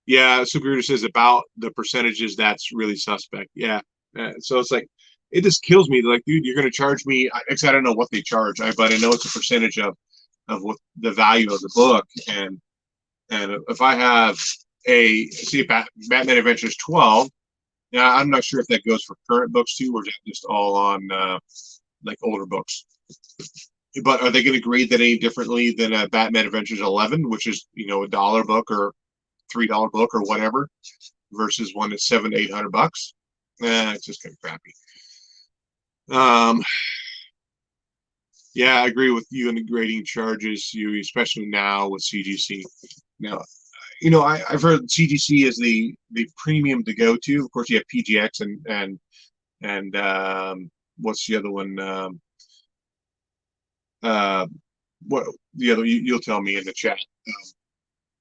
yeah, Superhero says about the percentages, that's really suspect. Yeah. So it's like, it just kills me. Like, dude, you're going to charge me. I don't know what they charge, but I know it's a percentage of what the value of the book. And if I have Batman Adventures 12, yeah, I'm not sure if that goes for current books too, or is that just all on like older books. But are they going to grade that any differently than a Batman Adventures 11, which is a dollar book or $3 book or whatever, versus one that's $700-800? It's just kind of crappy. Yeah, I agree with you on the grading charges, especially now with CGC. Now, I've heard CGC is the premium to go to. Of course, you have PGX and what's the other one? What the other? You'll tell me in the chat.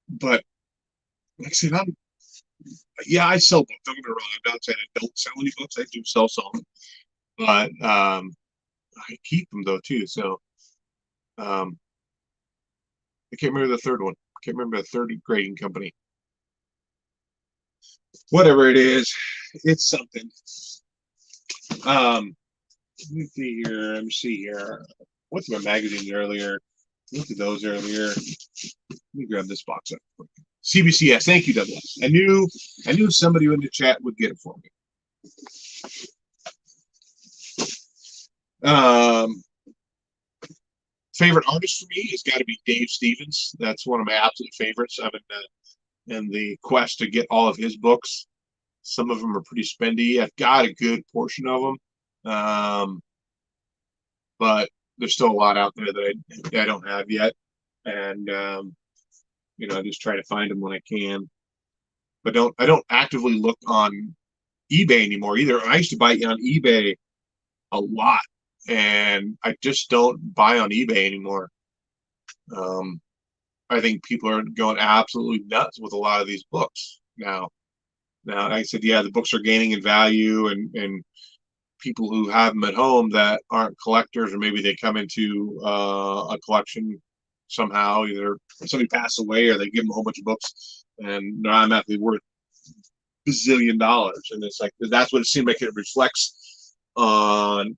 But like I said, I sell books. Don't get me wrong. I'm not saying I don't sell any books. I do sell some, but I keep them though too. So I can't remember the third one. I can't remember the third grading company. Whatever it is, it's something. Let me see here. Let me see here. Went to my magazines earlier. Looked at those earlier. Let me grab this box up. CBCS. Thank you, Douglas. I knew somebody in the chat would get it for me. Favorite artist for me has got to be Dave Stevens. That's one of my absolute favorites. I'm in the quest to get all of his books. Some of them are pretty spendy. I've got a good portion of them, but there's still a lot out there that I don't have yet, and I just try to find them when I can. But I don't actively look on eBay anymore either. I used to buy on eBay a lot, and I just don't buy on eBay anymore. I think people are going absolutely nuts with a lot of these books now. Now, like I said, yeah, the books are gaining in value, and people who have them at home that aren't collectors, or maybe they come into a collection somehow, either somebody passed away or they give them a whole bunch of books and they're automatically worth $bazillion. And it's like, that's what it seemed like it reflects on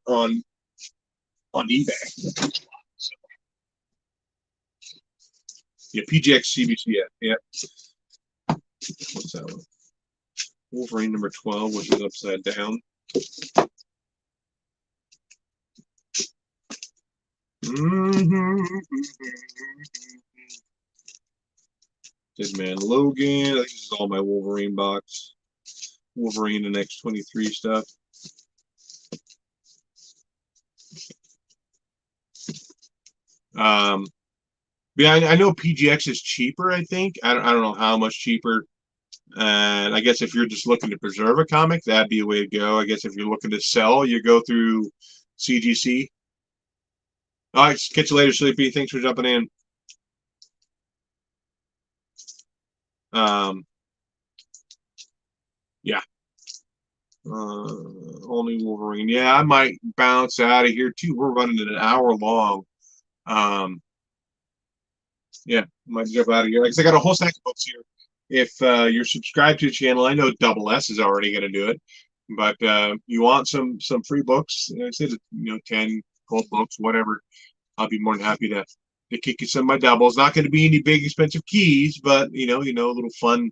eBay. So, yeah, PGX CBC, yeah. What's that one? Wolverine number 12, which is upside down. Dead Man Logan. I think this is all my Wolverine box. Wolverine and X-23 stuff. Yeah, I know PGX is cheaper, I think. I don't know how much cheaper. And I guess if you're just looking to preserve a comic, that'd be a way to go. I guess if you're looking to sell, you go through CGC. All right, catch you later, Sleepy. Thanks for jumping in. Yeah. Only Wolverine. Yeah, I might bounce out of here too. We're running an hour long. Yeah, might jump out of here. Like I got a whole stack of books here. If you're subscribed to the channel, I know Double S is already going to do it, but you want some free books? I said 10, 12 books, whatever. I'll be more than happy to kick you some of my doubles. Not going to be any big expensive keys, but a little fun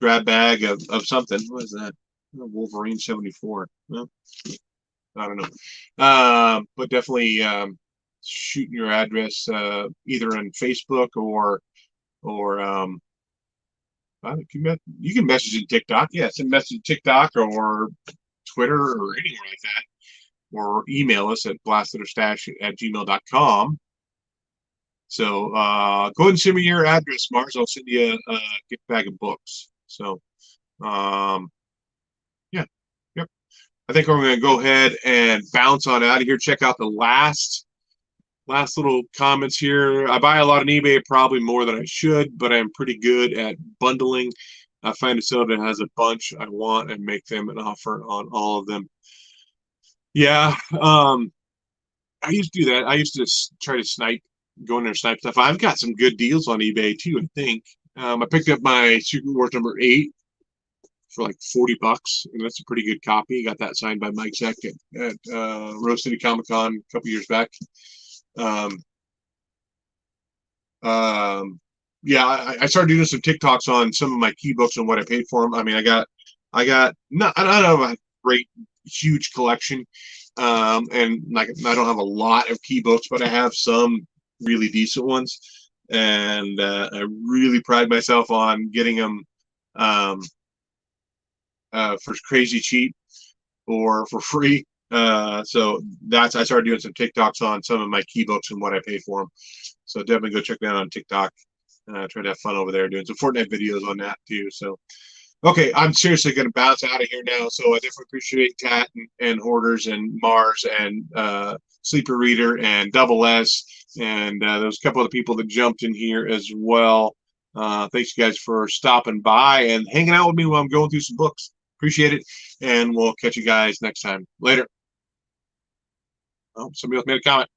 grab bag of something. What is that? Wolverine 74. Well, I don't know. But definitely shooting your address either on Facebook or you can message in TikTok. Yeah, send a message in TikTok or Twitter or anywhere like that. Or email us at blastedstash@gmail.com. So go ahead and send me your address, Mars. I'll send you a gift bag of books. So yeah, yep. I think we're going to go ahead and bounce on out of here. Check out the last last little comments here. I buy a lot on eBay, probably more than I should, but I'm pretty good at bundling. I find a seller that has a bunch I want and make them an offer on all of them. Yeah, I used to do that. I used to try to go in there and snipe stuff. I've got some good deals on eBay too, I think. I picked up my Secret Wars #8 for like $40, and that's a pretty good copy. Got that signed by Mike Zeck at Rose City Comic Con a couple years back. Um, um, yeah, I started doing some TikToks on some of my key books and what I paid for them. I mean, I got not I don't have a great huge collection, and like I don't have a lot of key books, but I have some really decent ones, and I really pride myself on getting them um, for crazy cheap or for free. So I started doing some TikToks on some of my key books and what I pay for them. So definitely go check that out on TikTok. Try to have fun over there doing some Fortnite videos on that too. So okay, I'm seriously going to bounce out of here now. So I definitely appreciate Tat and Hoarders and Mars and Sleeper Reader and Double S and there's a couple of people that jumped in here as well. Thanks, you guys, for stopping by and hanging out with me while I'm going through some books. Appreciate it, and we'll catch you guys next time. Later. Oh, somebody else made a comment.